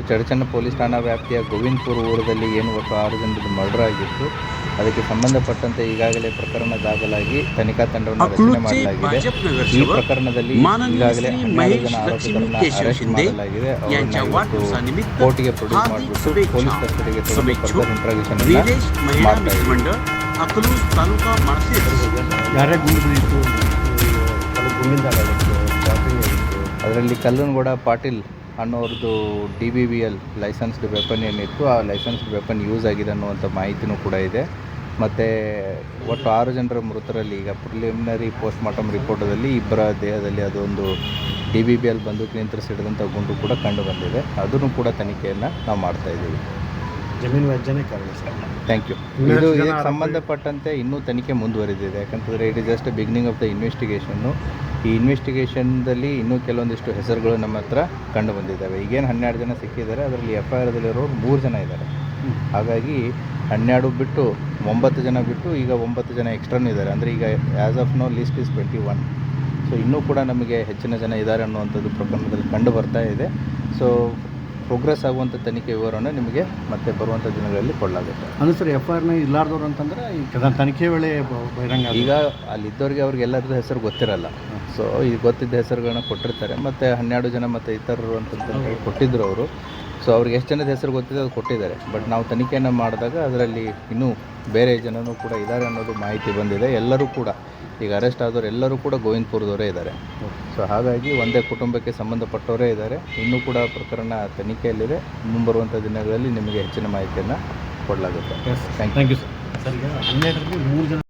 Chadchan police ಠಾಣಾ ವ್ಯಾಪ್ತಿಯ ಗೋವಿಂದಪುರ ಊರದಲ್ಲಿ ಏನು ಒಟ್ಟು 6 ಜನರದ್ದು ಮರ್ಡರ್ ಆಗಿತ್ತು. ಅದಕ್ಕೆ ಸಂಬಂಧಪಟ್ಟಂತೆ ಈಗಾಗಲೇ ಪ್ರಕರಣ ದಾಖಲಾಗಿ ತನಿಖಾ ತಂಡವನ್ನು ರಚನೆ ಮಾಡಲಾಗಿದೆ. ಈ ಪ್ರಕರಣದಲ್ಲಿ ಈಗಾಗಲೇ 12 ಜನ ಆರೋಪಿಗಳನ್ನು ಅರೆಸ್ಟ್ ಮಾಡಲಾಗಿದೆ. ಅವರನ್ನು ಕೋರ್ಟ್ಗೆ ಪ್ರೊಡ್ಯೂಸ್ ಮಾಡಿಬಿಟ್ಟು ಪೊಲೀಸ್ ಕಸ್ಟಡಿಗೆ ತಗೊಂಡು ಫರ್ದರ್ ಇಂಟ್ರಾಗೇಷನ್ ಮಾಡ್ತಾ ಇದ್ದಾರೆ. ಅದರಲ್ಲಿ Kallanagowda Patil ಅನ್ನೋರದ್ದು DBBL licensed weapon ಏನಿತ್ತು, ಆ ಲೈಸೆನ್ಸ್ಡ್ ವೆಪನ್ ಯೂಸ್ ಆಗಿದೆ ಅನ್ನುವಂಥ ಮಾಹಿತಿನೂ ಕೂಡ ಇದೆ. ಮತ್ತು ಒಟ್ಟು 6 ಜನರ ಮೃತರಲ್ಲಿ ಈಗ ಪ್ರಿಲಿಮಿನರಿ ಪೋಸ್ಟ್ ಮಾರ್ಟಮ್ ರಿಪೋರ್ಟದಲ್ಲಿ ಇಬ್ಬರ ದೇಹದಲ್ಲಿ ಅದೊಂದು DBBL ಬಂದೂಕಿನಿಂದ ಸಿಡಿದಂಥ ಗುಂಡು ಕೂಡ ಕಂಡು ಬಂದಿದೆ. ಅದನ್ನು ಕೂಡ ತನಿಖೆಯನ್ನು ನಾವು ಮಾಡ್ತಾ ಇದ್ದೀವಿ. ಜಮೀನು ವ್ಯಾಜ್ಯನೇ ಕಾರಣ ಸರ್. Thank you. ಇದಕ್ಕೆ ಸಂಬಂಧಪಟ್ಟಂತೆ ಇನ್ನೂ ತನಿಖೆ ಮುಂದುವರೆದಿದೆ. ಯಾಕಂತಂದರೆ it is just beginning of the investigation. ಈ ಇನ್ವೆಸ್ಟಿಗೇಷನ್ದಲ್ಲಿ ಇನ್ನೂ ಕೆಲವೊಂದಿಷ್ಟು ಹೆಸರುಗಳು ನಮ್ಮ ಹತ್ರ ಕಂಡು ಬಂದಿದ್ದಾವೆ. ಈಗೇನು 12 ಜನ ಸಿಕ್ಕಿದ್ದಾರೆ, ಅದರಲ್ಲಿ FIRದಲ್ಲಿರೋರು 3 ಜನ ಇದ್ದಾರೆ. ಹಾಗಾಗಿ 12 ಬಿಟ್ಟು 9 ಜನ ಬಿಟ್ಟು ಈಗ 9 ಜನ ಎಕ್ಸ್ಟ್ರಾನೂ ಇದ್ದಾರೆ. ಅಂದರೆ ಈಗ as of now list is 21. So ಇನ್ನೂ ಕೂಡ ನಮಗೆ ಹೆಚ್ಚಿನ ಜನ ಇದ್ದಾರೆ ಅನ್ನುವಂಥದ್ದು ಪ್ರಕರಣದಲ್ಲಿ ಕಂಡು ಬರ್ತಾ ಇದೆ. ಸೊ ಪ್ರೋಗ್ರೆಸ್ ಆಗುವಂಥ ತನಿಖೆ ವಿವರವನ್ನು ನಿಮಗೆ ಮತ್ತೆ ಬರುವಂಥ ದಿನಗಳಲ್ಲಿ ಕೊಡಲಾಗುತ್ತೆ. ಅಂದರೆ ಸರ್ FIRನ ಇಲ್ಲಾರ್ದವ್ರು ಅಂತಂದರೆ ಈಗ ತನಿಖೆ ವೇಳೆ ಬಹಿರಂಗ ಈಗ ಅಲ್ಲಿದ್ದವ್ರಿಗೆ ಅವ್ರಿಗೆಲ್ಲರದ್ದು ಹೆಸರು ಗೊತ್ತಿರಲ್ಲ. ಸೊ ಈಗ ಗೊತ್ತಿದ್ದ ಹೆಸರುಗಳನ್ನ ಕೊಟ್ಟಿರ್ತಾರೆ. ಮತ್ತು 12 ಜನ ಮತ್ತು ಇತರರು ಅಂತಂತ ಕೊಟ್ಟಿದ್ದರು ಅವರು. ಸೊ ಅವ್ರಿಗೆ ಎಷ್ಟು ಜನದ ಹೆಸರು ಗೊತ್ತಿದೆ ಅದು ಕೊಟ್ಟಿದ್ದಾರೆ. ಬಟ್ ನಾವು ತನಿಖೆಯನ್ನು ಮಾಡಿದಾಗ ಅದರಲ್ಲಿ ಇನ್ನೂ ಬೇರೆ ಜನನೂ ಕೂಡ ಇದ್ದಾರೆ ಅನ್ನೋದು ಮಾಹಿತಿ ಬಂದಿದೆ. ಎಲ್ಲರೂ ಕೂಡ ಈಗ ಅರೆಸ್ಟ್ ಆದವರು ಎಲ್ಲರೂ ಕೂಡ ಗೋವಿಂದಪುರದವರೇ ಇದ್ದಾರೆ. ಸೊ ಹಾಗಾಗಿ ಒಂದೇ ಕುಟುಂಬಕ್ಕೆ ಸಂಬಂಧಪಟ್ಟವರೇ ಇದ್ದಾರೆ. ಇನ್ನೂ ಕೂಡ ಪ್ರಕರಣ ತನಿಖೆಯಲ್ಲಿದೆ. ಮುಂಬರುವಂಥ ದಿನಗಳಲ್ಲಿ ನಿಮಗೆ ಹೆಚ್ಚಿನ ಮಾಹಿತಿಯನ್ನು ಕೊಡಲಾಗುತ್ತೆ. Thank you sir. ಸರ್ ಈಗ 12ರಲ್ಲಿ 3 ಜನ